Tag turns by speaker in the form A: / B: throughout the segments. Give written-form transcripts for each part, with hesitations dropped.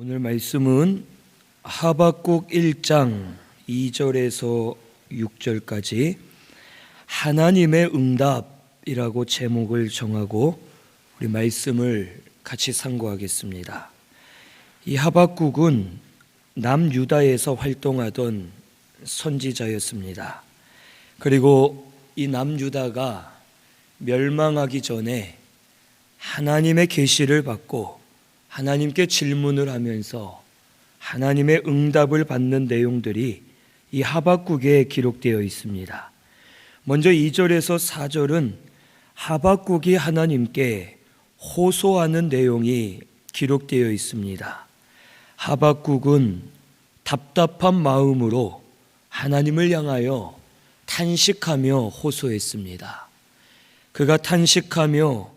A: 오늘 말씀은 하박국 1장 2절에서 6절까지 하나님의 응답이라고 제목을 정하고 우리 말씀을 같이 상고하겠습니다. 이 하박국은 남유다에서 활동하던 선지자였습니다. 그리고 이 남유다가 멸망하기 전에 하나님의 계시를 받고 하나님께 질문을 하면서 하나님의 응답을 받는 내용들이 이 하박국에 기록되어 있습니다. 먼저 2절에서 4절은 하박국이 하나님께 호소하는 내용이 기록되어 있습니다. 하박국은 답답한 마음으로 하나님을 향하여 탄식하며 호소했습니다. 그가 탄식하며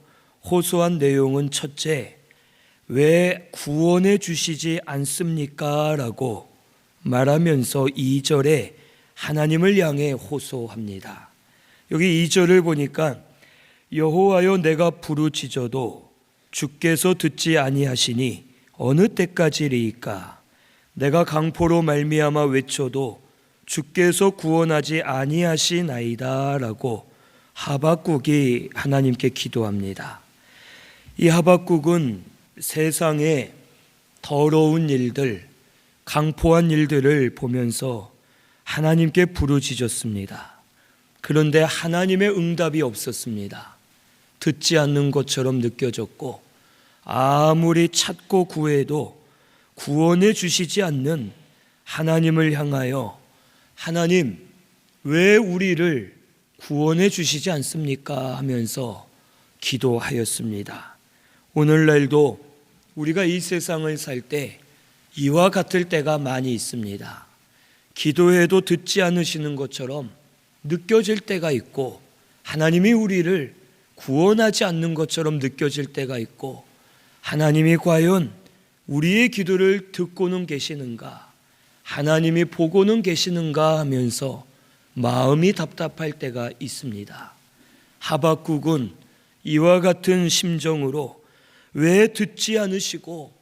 A: 호소한 내용은 첫째, 왜 구원해 주시지 않습니까? 라고 말하면서 2절에 하나님을 향해 호소합니다. 여기 2절을 보니까 여호와여 내가 부르짖어도 주께서 듣지 아니하시니 어느 때까지리이까? 내가 강포로 말미암아 외쳐도 주께서 구원하지 아니하시나이다 라고 하박국이 하나님께 기도합니다. 이 하박국은 세상의 더러운 일들, 강포한 일들을 보면서 하나님께 부르짖었습니다. 그런데 하나님의 응답이 없었습니다. 듣지 않는 것처럼 느껴졌고 아무리 찾고 구해도 구원해 주시지 않는 하나님을 향하여 하나님, 왜 우리를 구원해 주시지 않습니까? 하면서 기도하였습니다. 오늘날도 우리가 이 세상을 살 때 이와 같을 때가 많이 있습니다. 기도해도 듣지 않으시는 것처럼 느껴질 때가 있고 하나님이 우리를 구원하지 않는 것처럼 느껴질 때가 있고 하나님이 과연 우리의 기도를 듣고는 계시는가? 하나님이 보고는 계시는가? 하면서 마음이 답답할 때가 있습니다. 하박국은 이와 같은 심정으로 왜 듣지 않으시고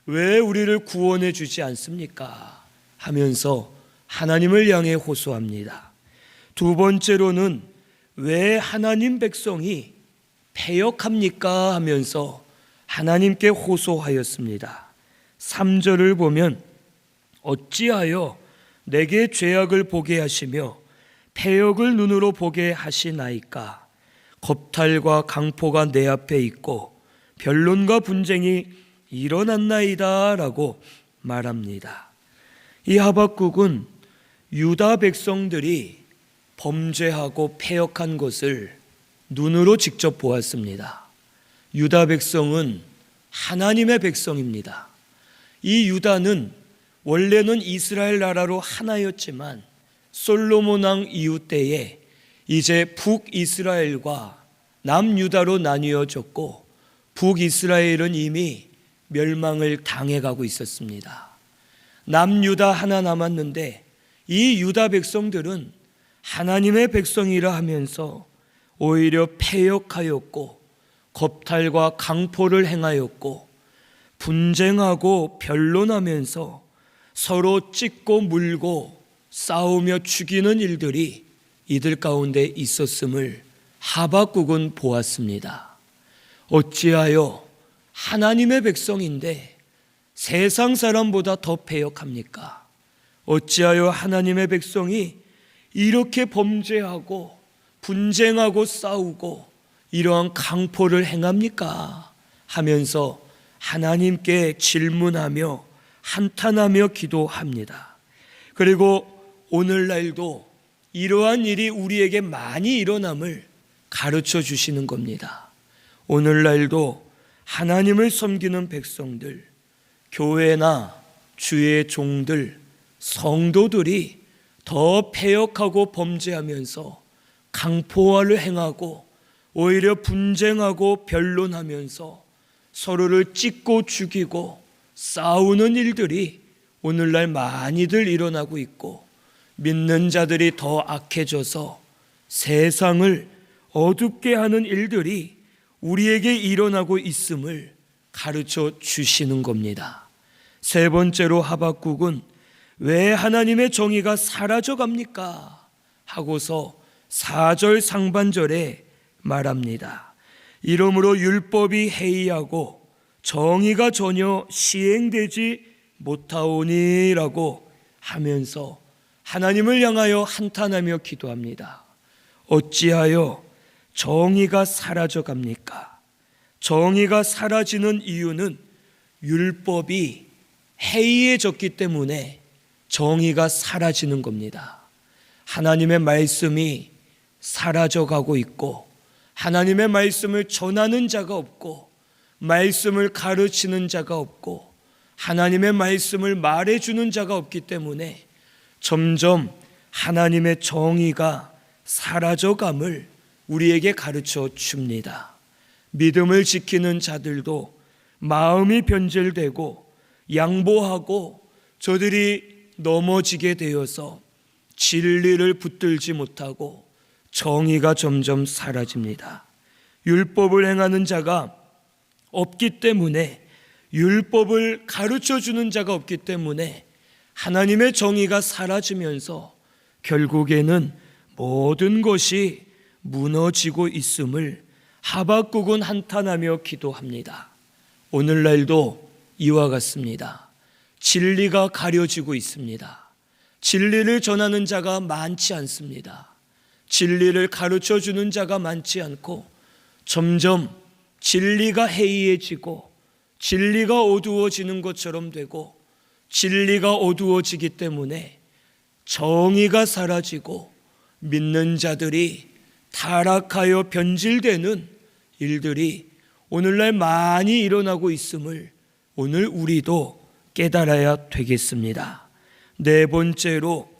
A: 왜 우리를 구원해 주지 않습니까? 하면서 하나님을 향해 호소합니다. 두 번째로는 왜 하나님 백성이 패역합니까? 하면서 하나님께 호소하였습니다. 3절을 보면 어찌하여 내게 죄악을 보게 하시며 패역을 눈으로 보게 하시나이까? 겁탈과 강포가 내 앞에 있고 변론과 분쟁이 일어났나이다 라고 말합니다. 이 하박국은 유다 백성들이 범죄하고 패역한 것을 눈으로 직접 보았습니다. 유다 백성은 하나님의 백성입니다. 이 유다는 원래는 이스라엘 나라로 하나였지만 솔로몬 왕 이후 때에 이제 북이스라엘과 남유다로 나뉘어졌고 북이스라엘은 이미 멸망을 당해가고 있었습니다. 남유다 하나 남았는데 이 유다 백성들은 하나님의 백성이라 하면서 오히려 패역하였고 겁탈과 강포를 행하였고 분쟁하고 변론하면서 서로 찢고 물고 싸우며 죽이는 일들이 이들 가운데 있었음을 하박국은 보았습니다. 어찌하여 하나님의 백성인데 세상 사람보다 더 패역합니까? 어찌하여 하나님의 백성이 이렇게 범죄하고 분쟁하고 싸우고 이러한 강포를 행합니까? 하면서 하나님께 질문하며 한탄하며 기도합니다. 그리고 오늘날도 이러한 일이 우리에게 많이 일어남을 가르쳐 주시는 겁니다. 오늘날도 하나님을 섬기는 백성들, 교회나 주의 종들, 성도들이 더 패역하고 범죄하면서 강포화를 행하고 오히려 분쟁하고 변론하면서 서로를 찢고 죽이고 싸우는 일들이 오늘날 많이들 일어나고 있고 믿는 자들이 더 악해져서 세상을 어둡게 하는 일들이 우리에게 일어나고 있음을 가르쳐 주시는 겁니다. 세 번째로 하박국은 왜 하나님의 정의가 사라져 갑니까? 하고서 4절 상반절에 말합니다. 이러므로 율법이 해이하고 정의가 전혀 시행되지 못하오니라고 하면서 하나님을 향하여 한탄하며 기도합니다. 어찌하여 정의가 사라져 갑니까? 정의가 사라지는 이유는 율법이 해이해졌기 때문에 정의가 사라지는 겁니다. 하나님의 말씀이 사라져 가고 있고 하나님의 말씀을 전하는 자가 없고 말씀을 가르치는 자가 없고 하나님의 말씀을 말해주는 자가 없기 때문에 점점 하나님의 정의가 사라져감을 우리에게 가르쳐 줍니다. 믿음을 지키는 자들도 마음이 변질되고 양보하고 저들이 넘어지게 되어서 진리를 붙들지 못하고 정의가 점점 사라집니다. 율법을 행하는 자가 없기 때문에, 율법을 가르쳐주는 자가 없기 때문에 하나님의 정의가 사라지면서 결국에는 모든 것이 무너지고 있음을 하박국은 한탄하며 기도합니다. 오늘날도 이와 같습니다. 진리가 가려지고 있습니다. 진리를 전하는 자가 많지 않습니다. 진리를 가르쳐주는 자가 많지 않고 점점 진리가 해이해지고 진리가 어두워지는 것처럼 되고 진리가 어두워지기 때문에 정의가 사라지고 믿는 자들이 타락하여 변질되는 일들이 오늘날 많이 일어나고 있음을 오늘 우리도 깨달아야 되겠습니다. 네 번째로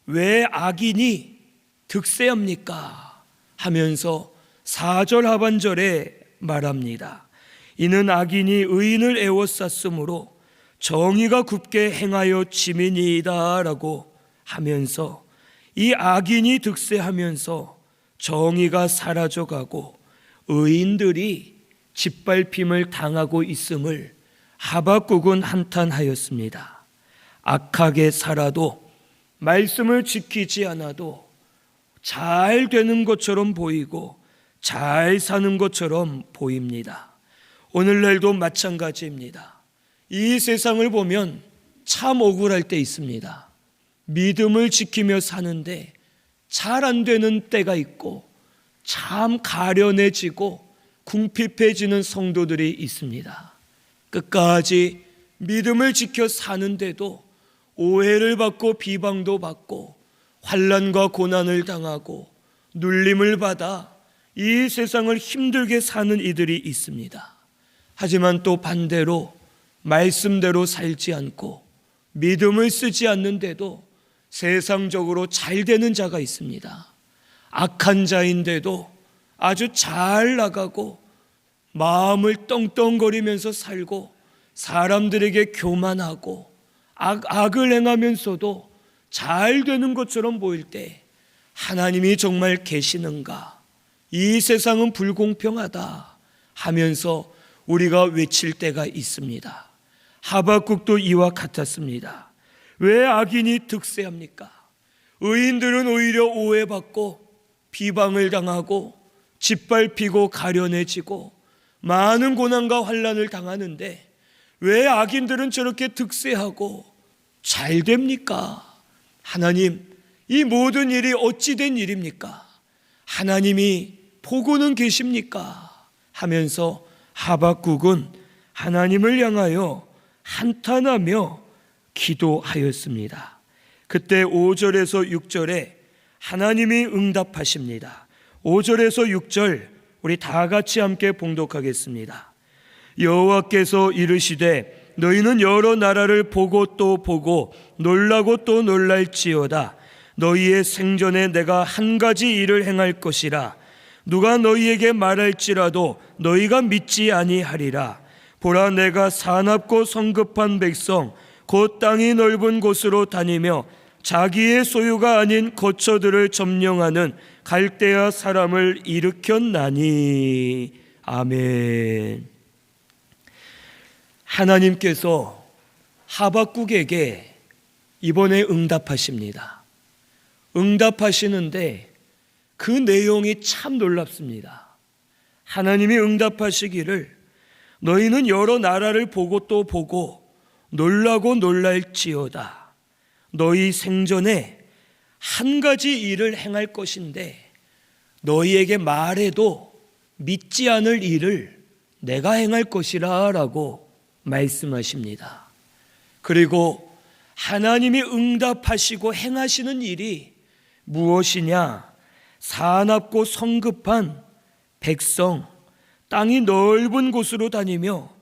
A: 왜 악인이 득세합니까? 하면서 4절 하반절에 말합니다. 이는 악인이 의인을 애워쌌으므로 정의가 굽게 행하여 지민이다 라고 하면서 이 악인이 득세하면서 정의가 사라져가고 의인들이 짓밟힘을 당하고 있음을 하박국은 한탄하였습니다. 악하게 살아도 말씀을 지키지 않아도 잘 되는 것처럼 보이고 잘 사는 것처럼 보입니다. 오늘날도 마찬가지입니다. 이 세상을 보면 참 억울할 때 있습니다. 믿음을 지키며 사는데 잘 안 되는 때가 있고 참 가련해지고 궁핍해지는 성도들이 있습니다. 끝까지 믿음을 지켜 사는데도 오해를 받고 비방도 받고 환난과 고난을 당하고 눌림을 받아 이 세상을 힘들게 사는 이들이 있습니다. 하지만 또 반대로 말씀대로 살지 않고 믿음을 쓰지 않는데도 세상적으로 잘 되는 자가 있습니다. 악한 자인데도 아주 잘 나가고 마음을 떵떵거리면서 살고 사람들에게 교만하고 악을 행하면서도 잘 되는 것처럼 보일 때 하나님이 정말 계시는가? 이 세상은 불공평하다 하면서 우리가 외칠 때가 있습니다. 하박국도 이와 같았습니다. 왜 악인이 득세합니까? 의인들은 오히려 오해받고 비방을 당하고 짓밟히고 가련해지고 많은 고난과 환난을 당하는데 왜 악인들은 저렇게 득세하고 잘 됩니까? 하나님, 이 모든 일이 어찌 된 일입니까? 하나님이 보고는 계십니까? 하면서 하박국은 하나님을 향하여 한탄하며 기도하였습니다. 그때 5절에서 6절에 하나님이 응답하십니다. 5절에서 6절 우리 다 같이 함께 봉독하겠습니다. 여호와께서 이르시되 너희는 여러 나라를 보고 또 보고 놀라고 또 놀랄지어다. 너희의 생전에 내가 한 가지 일을 행할 것이라. 누가 너희에게 말할지라도 너희가 믿지 아니하리라. 보라, 내가 사납고 성급한 백성 곧 땅이 넓은 곳으로 다니며 자기의 소유가 아닌 거처들을 점령하는 갈대아 사람을 일으켰나니. 아멘. 하나님께서 하박국에게 이번에 응답하십니다. 응답하시는데 그 내용이 참 놀랍습니다. 하나님이 응답하시기를 너희는 여러 나라를 보고 또 보고 놀라고 놀랄지어다. 너희 생전에 한 가지 일을 행할 것인데 너희에게 말해도 믿지 않을 일을 내가 행할 것이라 라고 말씀하십니다. 그리고 하나님이 응답하시고 행하시는 일이 무엇이냐? 사납고 성급한 백성, 땅이 넓은 곳으로 다니며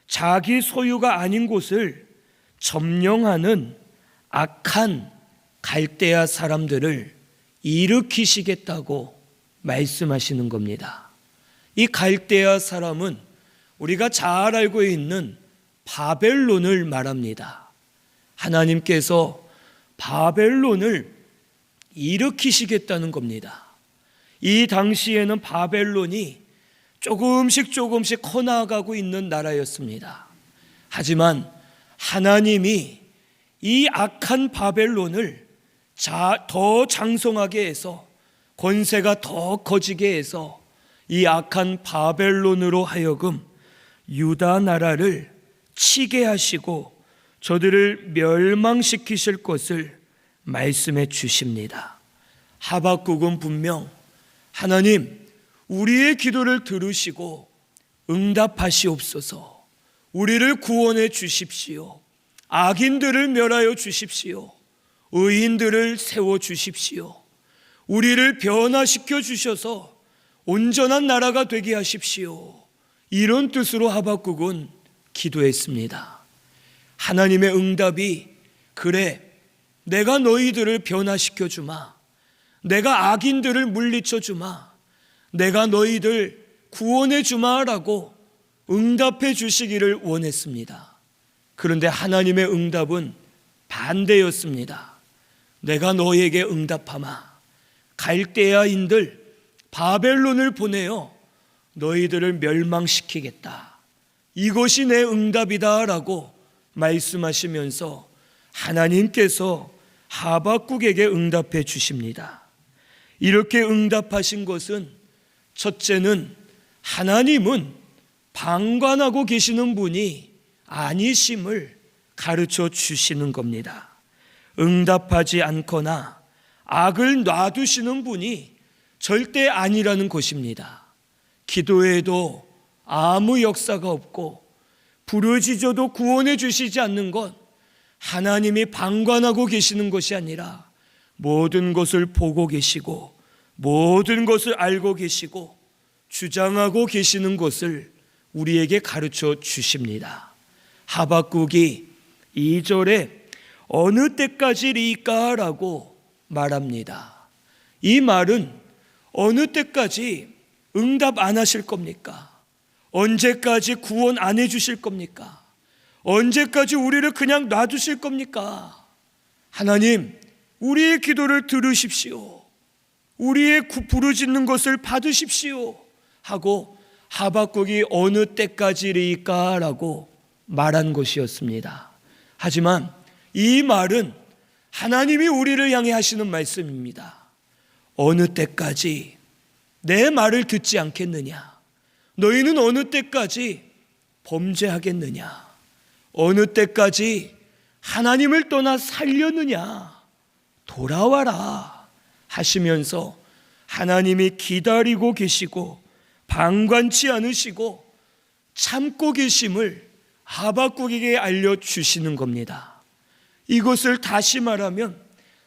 A: 자기 소유가 아닌 곳을 점령하는 악한 갈대아 사람들을 일으키시겠다고 말씀하시는 겁니다. 이 갈대아 사람은 우리가 잘 알고 있는 바벨론을 말합니다. 하나님께서 바벨론을 일으키시겠다는 겁니다. 이 당시에는 바벨론이 조금씩 커나가고 있는 나라였습니다. 하지만 하나님이 이 악한 바벨론을 더 장성하게 해서 권세가 더 커지게 해서 이 악한 바벨론으로 하여금 유다 나라를 치게 하시고 저들을 멸망시키실 것을 말씀해 주십니다. 하박국은 분명 하나님, 우리의 기도를 들으시고 응답하시옵소서. 우리를 구원해 주십시오. 악인들을 멸하여 주십시오. 의인들을 세워 주십시오. 우리를 변화시켜 주셔서 온전한 나라가 되게 하십시오. 이런 뜻으로 하박국은 기도했습니다. 하나님의 응답이 그래, 내가 너희들을 변화시켜 주마. 내가 악인들을 물리쳐 주마. 내가 너희들 구원해 주마라고 응답해 주시기를 원했습니다. 그런데 하나님의 응답은 반대였습니다. 내가 너희에게 응답하마. 갈대아인들 바벨론을 보내어 너희들을 멸망시키겠다. 이것이 내 응답이다 라고 말씀하시면서 하나님께서 하박국에게 응답해 주십니다. 이렇게 응답하신 것은 첫째는 하나님은 방관하고 계시는 분이 아니심을 가르쳐 주시는 겁니다. 응답하지 않거나 악을 놔두시는 분이 절대 아니라는 것입니다. 기도해도 아무 역사가 없고 부르짖어도 구원해 주시지 않는 것, 하나님이 방관하고 계시는 것이 아니라 모든 것을 보고 계시고 모든 것을 알고 계시고 주장하고 계시는 것을 우리에게 가르쳐 주십니다. 하박국이 2절에 어느 때까지리까 라고 말합니다. 이 말은 어느 때까지 응답 안 하실 겁니까? 언제까지 구원 안 해주실 겁니까? 언제까지 우리를 그냥 놔두실 겁니까? 하나님, 우리의 기도를 들으십시오. 우리의 부르짖는 것을 받으십시오 하고 하박국이 어느 때까지리까 라고 말한 것이었습니다. 하지만 이 말은 하나님이 우리를 향해 하시는 말씀입니다. 어느 때까지 내 말을 듣지 않겠느냐? 너희는 어느 때까지 범죄하겠느냐? 어느 때까지 하나님을 떠나 살려느냐? 돌아와라 하시면서 하나님이 기다리고 계시고 방관치 않으시고 참고 계심을 하박국에게 알려주시는 겁니다. 이것을 다시 말하면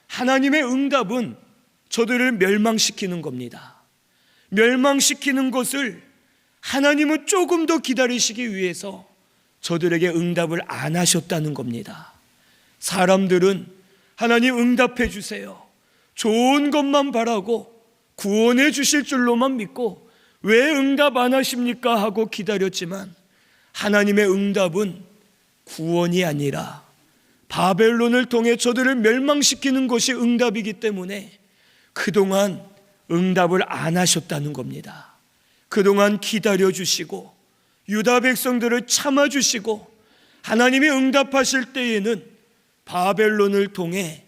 A: 하나님의 응답은 저들을 멸망시키는 겁니다. 멸망시키는 것을 하나님은 조금 더 기다리시기 위해서 저들에게 응답을 안 하셨다는 겁니다. 사람들은 하나님 응답해 주세요, 좋은 것만 바라고 구원해 주실 줄로만 믿고 왜 응답 안 하십니까 하고 기다렸지만 하나님의 응답은 구원이 아니라 바벨론을 통해 저들을 멸망시키는 것이 응답이기 때문에 그동안 응답을 안 하셨다는 겁니다. 그동안 기다려주시고 유다 백성들을 참아주시고 하나님이 응답하실 때에는 바벨론을 통해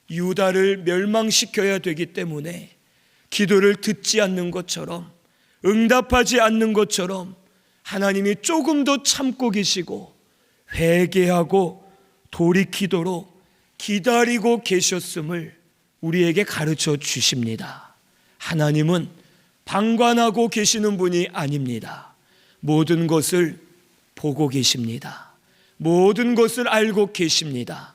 A: 유다를 멸망시켜야 되기 때문에 기도를 듣지 않는 것처럼, 응답하지 않는 것처럼 하나님이 조금 더 참고 계시고 회개하고 돌이키도록 기다리고 계셨음을 우리에게 가르쳐 주십니다. 하나님은 방관하고 계시는 분이 아닙니다. 모든 것을 보고 계십니다. 모든 것을 알고 계십니다.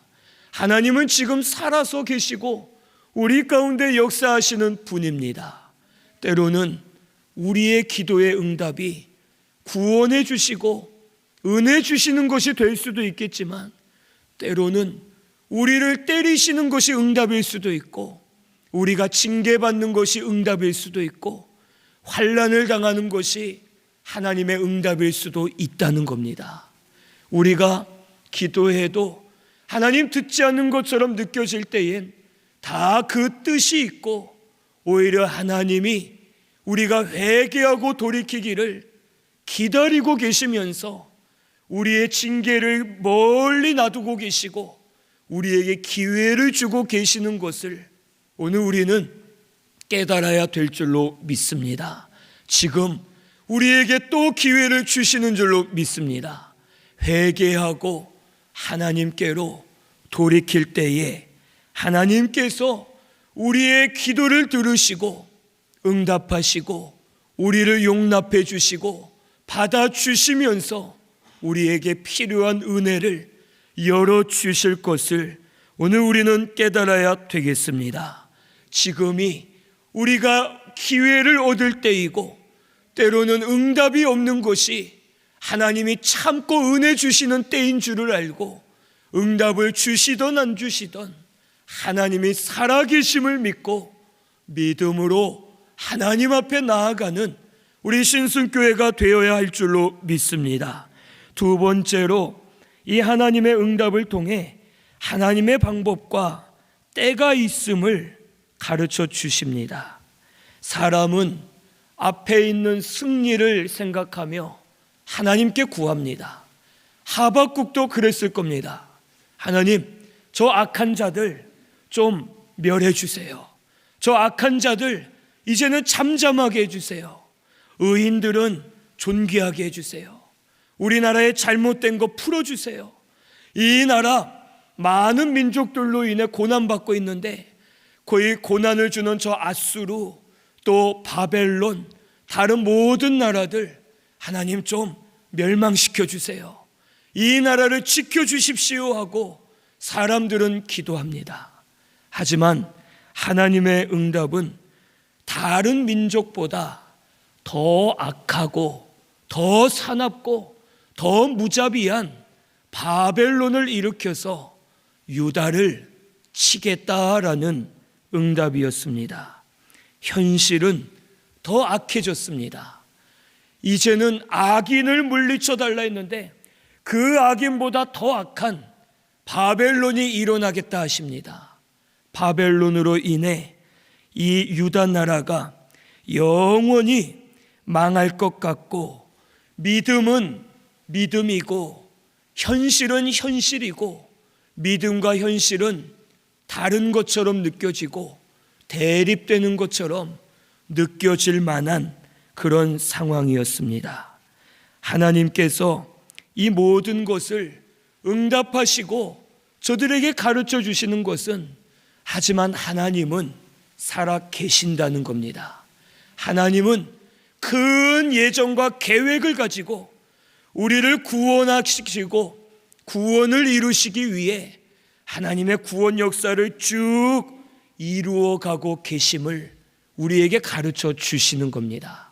A: 하나님은 지금 살아서 계시고 우리 가운데 역사하시는 분입니다. 때로는 우리의 기도의 응답이 구원해 주시고 은혜 주시는 것이 될 수도 있겠지만, 때로는 우리를 때리시는 것이 응답일 수도 있고, 우리가 징계받는 것이 응답일 수도 있고, 환난을 당하는 것이 하나님의 응답일 수도 있다는 겁니다. 우리가 기도해도 하나님 듣지 않는 것처럼 느껴질 때엔 다 그 뜻이 있고, 오히려 하나님이 우리가 회개하고 돌이키기를 기다리고 계시면서 우리의 징계를 멀리 놔두고 계시고 우리에게 기회를 주고 계시는 것을 오늘 우리는 깨달아야 될 줄로 믿습니다. 지금 우리에게 또 기회를 주시는 줄로 믿습니다. 회개하고 하나님께로 돌이킬 때에 하나님께서 우리의 기도를 들으시고 응답하시고 우리를 용납해 주시고 받아주시면서 우리에게 필요한 은혜를 열어주실 것을 오늘 우리는 깨달아야 되겠습니다. 지금이 우리가 기회를 얻을 때이고, 때로는 응답이 없는 것이 하나님이 참고 은혜 주시는 때인 줄을 알고, 응답을 주시던 안 주시던 하나님이 살아계심을 믿고 믿음으로 하나님 앞에 나아가는 우리 신순교회가 되어야 할 줄로 믿습니다. 두 번째로, 이 하나님의 응답을 통해 하나님의 방법과 때가 있음을 가르쳐 주십니다. 사람은 앞에 있는 승리를 생각하며 하나님께 구합니다. 하박국도 그랬을 겁니다. 하나님, 저 악한 자들 좀 멸해 주세요. 저 악한 자들 이제는 잠잠하게 해주세요. 의인들은 존귀하게 해주세요. 우리나라의 잘못된 거 풀어주세요. 이 나라 많은 민족들로 인해 고난받고 있는데, 거의 고난을 주는 저 아수르, 또 바벨론, 다른 모든 나라들 하나님 좀 멸망시켜 주세요. 이 나라를 지켜주십시오 하고 사람들은 기도합니다. 하지만 하나님의 응답은 다른 민족보다 더 악하고 더 사납고 더 무자비한 바벨론을 일으켜서 유다를 치겠다라는 응답이었습니다. 현실은 더 악해졌습니다. 이제는 악인을 물리쳐 달라 했는데 그 악인보다 더 악한 바벨론이 일어나겠다 하십니다. 바벨론으로 인해 이 유다 나라가 영원히 망할 것 같고, 믿음은 믿음이고 현실은 현실이고, 믿음과 현실은 다른 것처럼 느껴지고 대립되는 것처럼 느껴질 만한 그런 상황이었습니다. 하나님께서 이 모든 것을 응답하시고 저들에게 가르쳐 주시는 것은, 하지만 하나님은 살아 계신다는 겁니다. 하나님은 큰 예정과 계획을 가지고 우리를 구원하시고 구원을 이루시기 위해 하나님의 구원 역사를 쭉 이루어가고 계심을 우리에게 가르쳐 주시는 겁니다.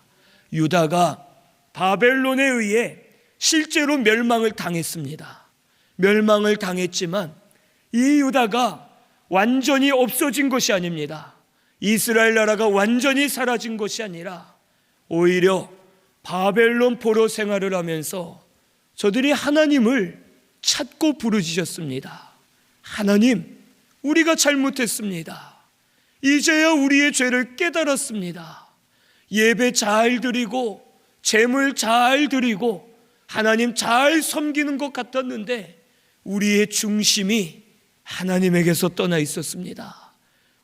A: 유다가 바벨론에 의해 실제로 멸망을 당했습니다. 멸망을 당했지만 이 유다가 완전히 없어진 것이 아닙니다. 이스라엘 나라가 완전히 사라진 것이 아니라 오히려 바벨론 포로 생활을 하면서 저들이 하나님을 찾고 부르짖었습니다. 하나님, 우리가 잘못했습니다. 이제야 우리의 죄를 깨달았습니다. 예배 잘 드리고 재물 잘 드리고 하나님 잘 섬기는 것 같았는데 우리의 중심이 하나님에게서 떠나 있었습니다.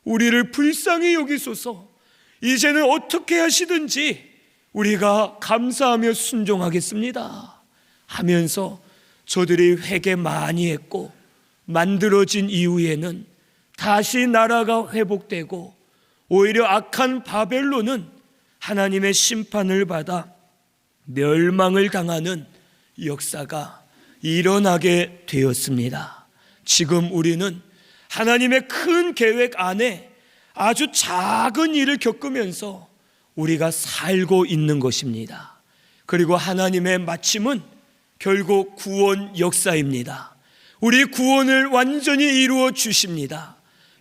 A: 우리를 불쌍히 여기소서, 이제는 어떻게 하시든지 우리가 감사하며 순종하겠습니다 하면서 저들이 회개 많이 했고, 만들어진 이후에는 다시 나라가 회복되고 오히려 악한 바벨론은 하나님의 심판을 받아 멸망을 당하는 역사가 일어나게 되었습니다. 지금 우리는 하나님의 큰 계획 안에 아주 작은 일을 겪으면서 우리가 살고 있는 것입니다. 그리고 하나님의 마침은 결국 구원 역사입니다. 우리 구원을 완전히 이루어 주십니다.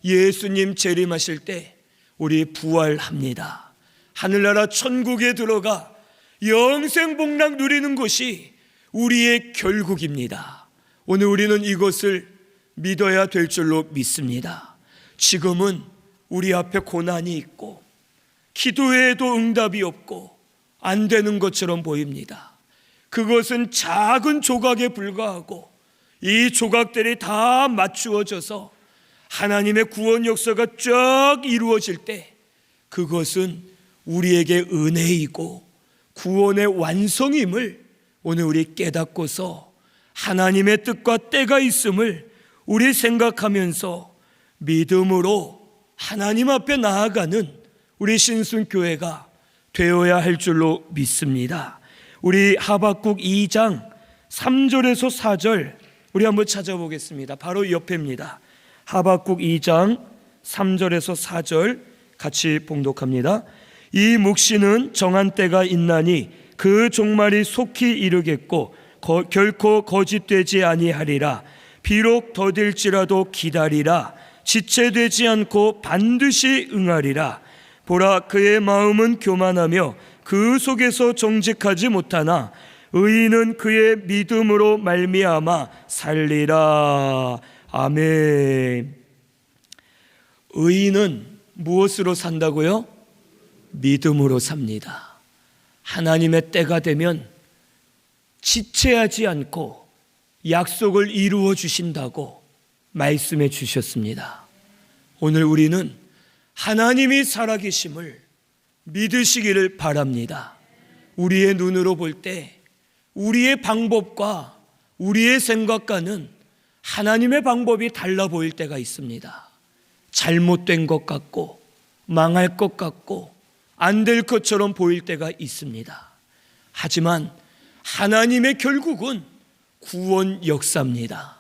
A: 예수님 재림하실 때 우리 부활합니다. 하늘나라 천국에 들어가 영생복락 누리는 것이 우리의 결국입니다. 오늘 우리는 이것을 믿어야 될 줄로 믿습니다. 지금은 우리 앞에 고난이 있고 기도해도 응답이 없고 안 되는 것처럼 보입니다. 그것은 작은 조각에 불과하고 이 조각들이 다 맞추어져서 하나님의 구원 역사가 쫙 이루어질 때 그것은 우리에게 은혜이고 구원의 완성임을 오늘 우리 깨닫고서 하나님의 뜻과 때가 있음을 우리 생각하면서 믿음으로 하나님 앞에 나아가는 우리 신순교회가 되어야 할 줄로 믿습니다. 우리 하박국 2장 3절에서 4절 우리 한번 찾아보겠습니다. 바로 옆입니다. 하박국 2장 3절에서 4절 같이 봉독합니다. 이 묵시는 정한 때가 있나니 그 종말이 속히 이르겠고 결코 거짓되지 아니하리라. 비록 더딜지라도 기다리라. 지체되지 않고 반드시 응하리라. 보라, 그의 마음은 교만하며 그 속에서 정직하지 못하나 의인은 그의 믿음으로 말미암아 살리라. 아멘. 의인은 무엇으로 산다고요? 믿음으로 삽니다. 하나님의 때가 되면 지체하지 않고 약속을 이루어 주신다고 말씀해 주셨습니다. 오늘 우리는 하나님이 살아계심을 믿으시기를 바랍니다. 우리의 눈으로 볼 때 우리의 방법과 우리의 생각과는 하나님의 방법이 달라 보일 때가 있습니다. 잘못된 것 같고 망할 것 같고 안 될 것처럼 보일 때가 있습니다. 하지만 하나님의 결국은 구원 역사입니다.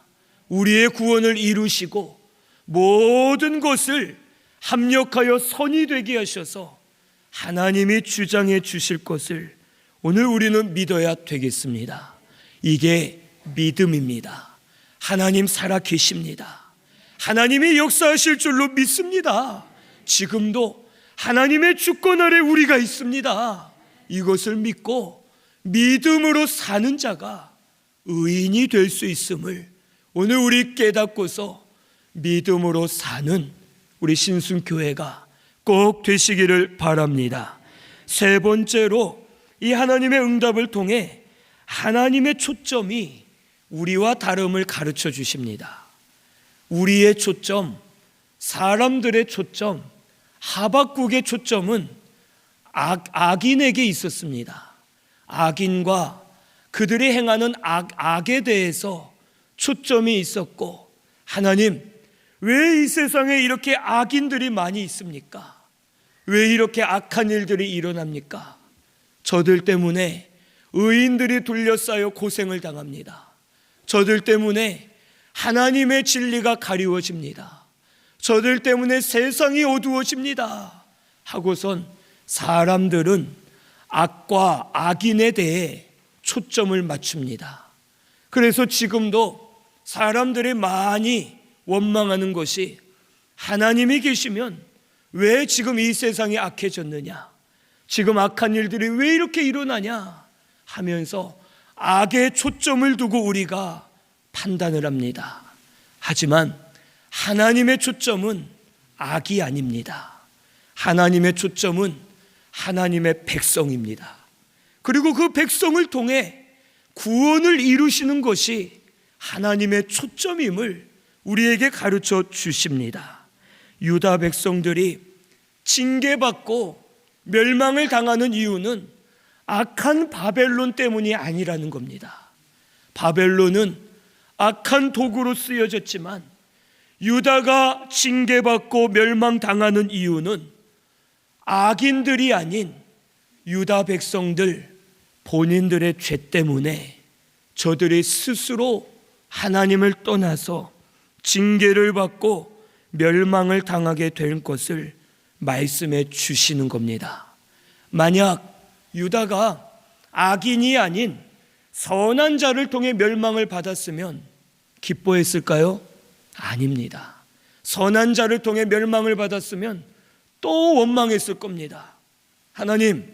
A: 우리의 구원을 이루시고 모든 것을 합력하여 선이 되게 하셔서 하나님이 주장해 주실 것을 오늘 우리는 믿어야 되겠습니다. 이게 믿음입니다. 하나님 살아 계십니다. 하나님이 역사하실 줄로 믿습니다. 지금도 하나님의 주권 아래 우리가 있습니다. 이것을 믿고 믿음으로 사는 자가 의인이 될 수 있음을 오늘 우리 깨닫고서 믿음으로 사는 우리 신순교회가 꼭 되시기를 바랍니다. 세 번째로 이 하나님의 응답을 통해 하나님의 초점이 우리와 다름을 가르쳐 주십니다. 우리의 초점, 사람들의 초점, 하박국의 초점은 악인에게 있었습니다. 악인과 그들이 행하는 악에 대해서 초점이 있었고, 하나님, 왜 이 세상에 이렇게 악인들이 많이 있습니까? 왜 이렇게 악한 일들이 일어납니까? 저들 때문에 의인들이 둘러싸여 고생을 당합니다. 저들 때문에 하나님의 진리가 가리워집니다. 저들 때문에 세상이 어두워집니다. 하고선 사람들은 악과 악인에 대해 초점을 맞춥니다. 그래서 지금도 사람들이 많이 원망하는 것이 하나님이 계시면 왜 지금 이 세상이 악해졌느냐, 지금 악한 일들이 왜 이렇게 일어나냐 하면서 악에 초점을 두고 우리가 판단을 합니다. 하지만 하나님의 초점은 악이 아닙니다. 하나님의 초점은 하나님의 백성입니다. 그리고 그 백성을 통해 구원을 이루시는 것이 하나님의 초점임을 우리에게 가르쳐 주십니다. 유다 백성들이 징계받고 멸망을 당하는 이유는 악한 바벨론 때문이 아니라는 겁니다. 바벨론은 악한 도구로 쓰여졌지만 유다가 징계받고 멸망당하는 이유는 악인들이 아닌 유다 백성들 본인들의 죄 때문에 저들이 스스로 하나님을 떠나서 징계를 받고 멸망을 당하게 될 것을 말씀해 주시는 겁니다. 만약 유다가 악인이 아닌 선한 자를 통해 멸망을 받았으면 기뻐했을까요? 아닙니다. 선한 자를 통해 멸망을 받았으면 또 원망했을 겁니다. 하나님,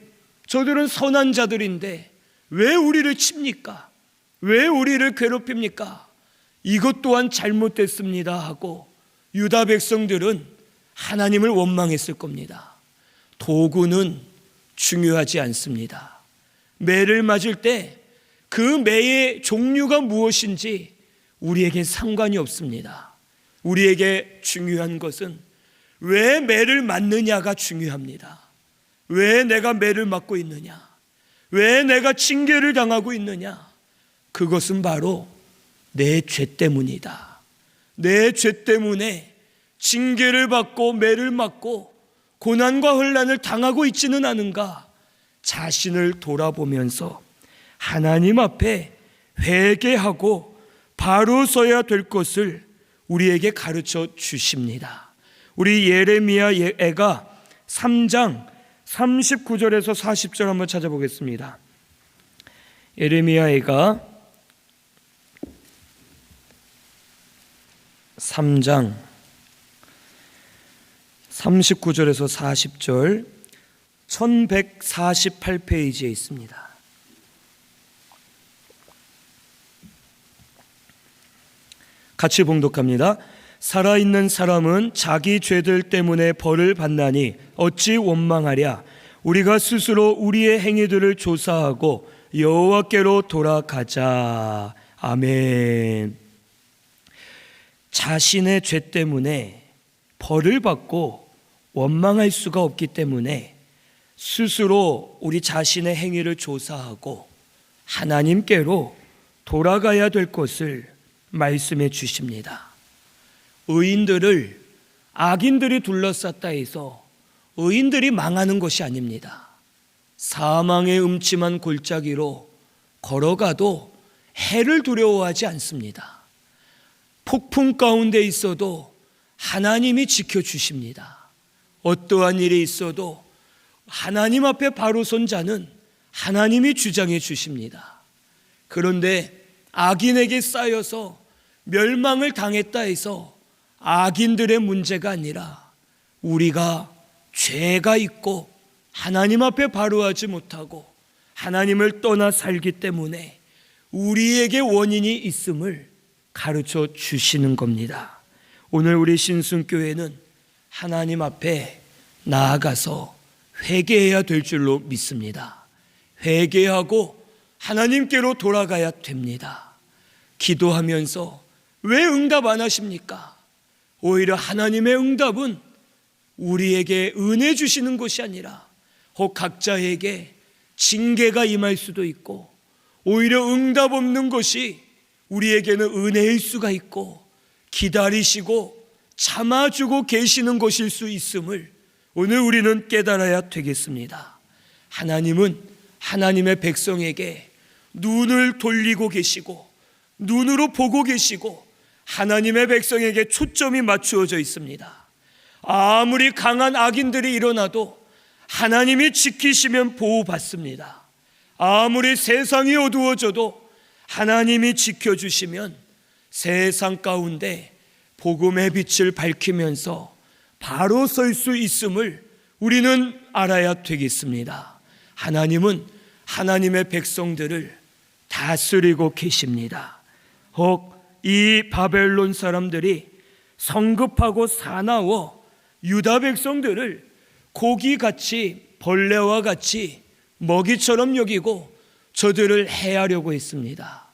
A: 저들은 선한 자들인데 왜 우리를 칩니까? 왜 우리를 괴롭힙니까? 이것 또한 잘못됐습니다 하고 유다 백성들은 하나님을 원망했을 겁니다. 도구는 중요하지 않습니다. 매를 맞을 때 그 매의 종류가 무엇인지 우리에게 상관이 없습니다. 우리에게 중요한 것은 왜 매를 맞느냐가 중요합니다. 왜 내가 매를 맞고 있느냐? 왜 내가 징계를 당하고 있느냐? 그것은 바로 내 죄 때문이다. 내 죄 때문에 징계를 받고 매를 맞고 고난과 혼란을 당하고 있지는 않은가? 자신을 돌아보면서 하나님 앞에 회개하고 바로 서야 될 것을 우리에게 가르쳐 주십니다. 우리 예레미야가 3장 39절에서 40절 한번 찾아보겠습니다. 예레미야가 3장 39절에서 40절 1148페이지에 있습니다. 같이 봉독합니다. 살아있는 사람은 자기 죄들 때문에 벌을 받나니 어찌 원망하랴. 우리가 스스로 우리의 행위들을 조사하고 여호와께로 돌아가자. 아멘. 자신의 죄 때문에 벌을 받고 원망할 수가 없기 때문에 스스로 우리 자신의 행위를 조사하고 하나님께로 돌아가야 될 것을 말씀해 주십니다. 의인들을 악인들이 둘러쌌다 해서 의인들이 망하는 것이 아닙니다. 사망의 음침한 골짜기로 걸어가도 해를 두려워하지 않습니다. 폭풍 가운데 있어도 하나님이 지켜주십니다. 어떠한 일이 있어도 하나님 앞에 바로 선 자는 하나님이 주장해 주십니다. 그런데 악인에게 쌓여서 멸망을 당했다 해서 악인들의 문제가 아니라 우리가 죄가 있고 하나님 앞에 바로하지 못하고 하나님을 떠나 살기 때문에 우리에게 원인이 있음을 가르쳐 주시는 겁니다. 오늘 우리 신순교회는 하나님 앞에 나아가서 회개해야 될 줄로 믿습니다. 회개하고 하나님께로 돌아가야 됩니다. 기도하면서 왜 응답 안 하십니까? 오히려 하나님의 응답은 우리에게 은혜 주시는 것이 아니라 혹 각자에게 징계가 임할 수도 있고 오히려 응답 없는 것이 우리에게는 은혜일 수가 있고 기다리시고 참아주고 계시는 것일 수 있음을 오늘 우리는 깨달아야 되겠습니다. 하나님은 하나님의 백성에게 눈을 돌리고 계시고 눈으로 보고 계시고 하나님의 백성에게 초점이 맞추어져 있습니다. 아무리 강한 악인들이 일어나도 하나님이 지키시면 보호받습니다. 아무리 세상이 어두워져도 하나님이 지켜주시면 세상 가운데 복음의 빛을 밝히면서 바로 설 수 있음을 우리는 알아야 되겠습니다. 하나님은 하나님의 백성들을 다스리고 계십니다. 혹 이 바벨론 사람들이 성급하고 사나워 유다 백성들을 고기같이 벌레와 같이 먹이처럼 여기고 저들을 해하려고 했습니다.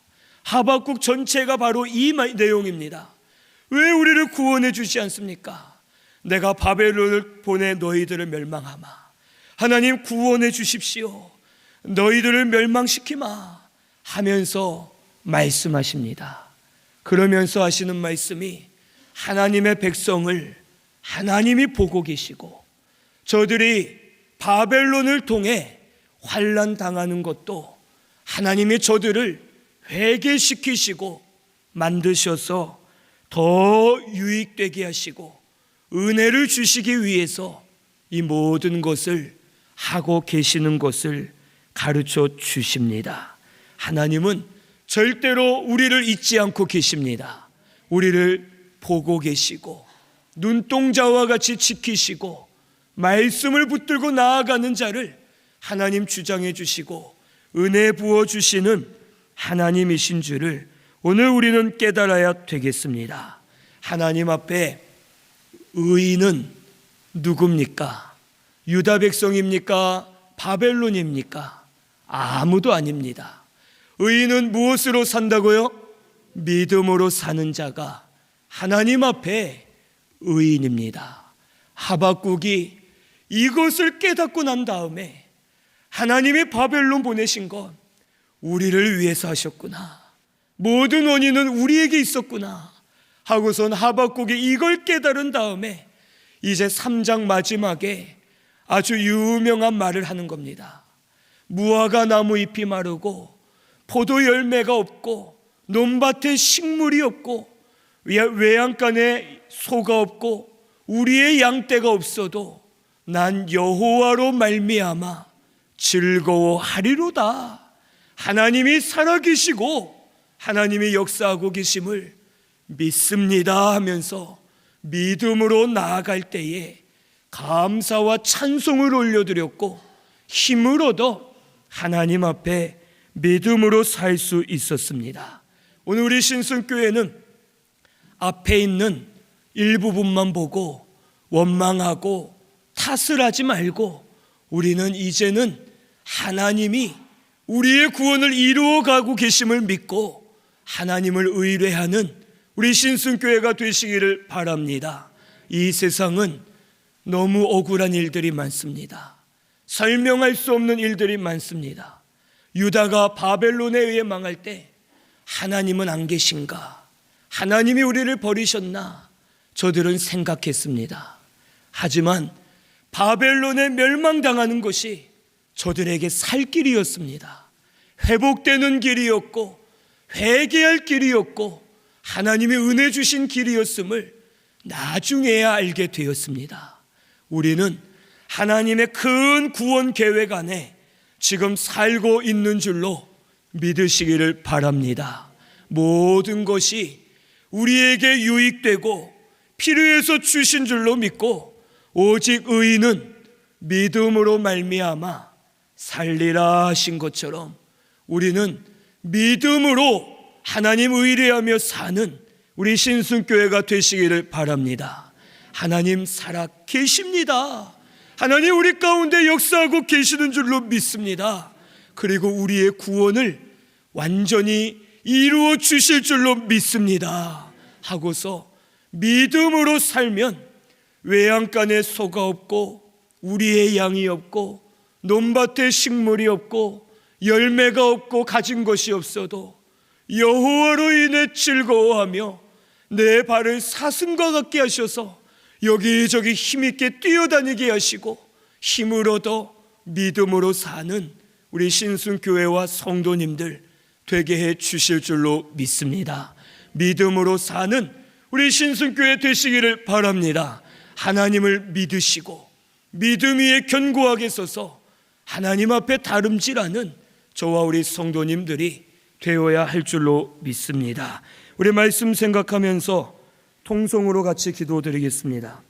A: 하박국 전체가 바로 이 내용입니다. 왜 우리를 구원해 주지 않습니까? 내가 바벨론을 보내 너희들을 멸망하마. 하나님 구원해 주십시오. 너희들을 멸망시키마 하면서 말씀하십니다. 그러면서 하시는 말씀이 하나님의 백성을 하나님이 보고 계시고 저들이 바벨론을 통해 환난 당하는 것도 하나님이 저들을 회개시키시고 만드셔서 더 유익되게 하시고 은혜를 주시기 위해서 이 모든 것을 하고 계시는 것을 가르쳐 주십니다. 하나님은 절대로 우리를 잊지 않고 계십니다. 우리를 보고 계시고 눈동자와 같이 지키시고 말씀을 붙들고 나아가는 자를 하나님 주장해 주시고 은혜 부어 주시는 하나님이신 줄을 오늘 우리는 깨달아야 되겠습니다. 하나님 앞에 의인은 누굽니까? 유다 백성입니까? 바벨론입니까? 아무도 아닙니다. 의인은 무엇으로 산다고요? 믿음으로 사는 자가 하나님 앞에 의인입니다. 하박국이 이것을 깨닫고 난 다음에 하나님이 바벨론 보내신 건 우리를 위해서 하셨구나, 모든 원인은 우리에게 있었구나 하고선 하박국이 이걸 깨달은 다음에 이제 3장 마지막에 아주 유명한 말을 하는 겁니다. 무화과 나무 잎이 마르고 포도 열매가 없고 논밭에 식물이 없고 외양간에 소가 없고 우리의 양떼가 없어도 난 여호와로 말미암아 즐거워하리로다. 하나님이 살아계시고 하나님이 역사하고 계심을 믿습니다 하면서 믿음으로 나아갈 때에 감사와 찬송을 올려드렸고 힘을 얻어 하나님 앞에 믿음으로 살 수 있었습니다. 오늘 우리 신순교회는 앞에 있는 일부분만 보고 원망하고 탓을 하지 말고 우리는 이제는 하나님이 우리의 구원을 이루어가고 계심을 믿고 하나님을 의뢰하는 우리 신순교회가 되시기를 바랍니다. 이 세상은 너무 억울한 일들이 많습니다. 설명할 수 없는 일들이 많습니다. 유다가 바벨론에 의해 망할 때 하나님은 안 계신가? 하나님이 우리를 버리셨나? 저들은 생각했습니다. 하지만 바벨론에 멸망당하는 것이 저들에게 살 길이었습니다. 회복되는 길이었고 회개할 길이었고 하나님이 은혜 주신 길이었음을 나중에야 알게 되었습니다. 우리는 하나님의 큰 구원 계획 안에 지금 살고 있는 줄로 믿으시기를 바랍니다. 모든 것이 우리에게 유익되고 필요해서 주신 줄로 믿고 오직 의인은 믿음으로 말미암아 살리라 하신 것처럼 우리는 믿음으로 하나님 의뢰하며 사는 우리 신순교회가 되시기를 바랍니다. 하나님 살아 계십니다. 하나님 우리 가운데 역사하고 계시는 줄로 믿습니다. 그리고 우리의 구원을 완전히 이루어 주실 줄로 믿습니다 하고서 믿음으로 살면 외양간에 소가 없고 우리의 양이 없고 논밭에 식물이 없고 열매가 없고 가진 것이 없어도 여호와로 인해 즐거워하며 내 발을 사슴과 같게 하셔서 여기저기 힘있게 뛰어다니게 하시고 힘을 얻어 믿음으로 사는 우리 신순교회와 성도님들 되게 해 주실 줄로 믿습니다. 믿음으로 사는 우리 신순교회 되시기를 바랍니다. 하나님을 믿으시고 믿음 위에 견고하게 서서 하나님 앞에 다름질하는 저와 우리 성도님들이 되어야 할 줄로 믿습니다. 우리 말씀 생각하면서 통성으로 같이 기도드리겠습니다.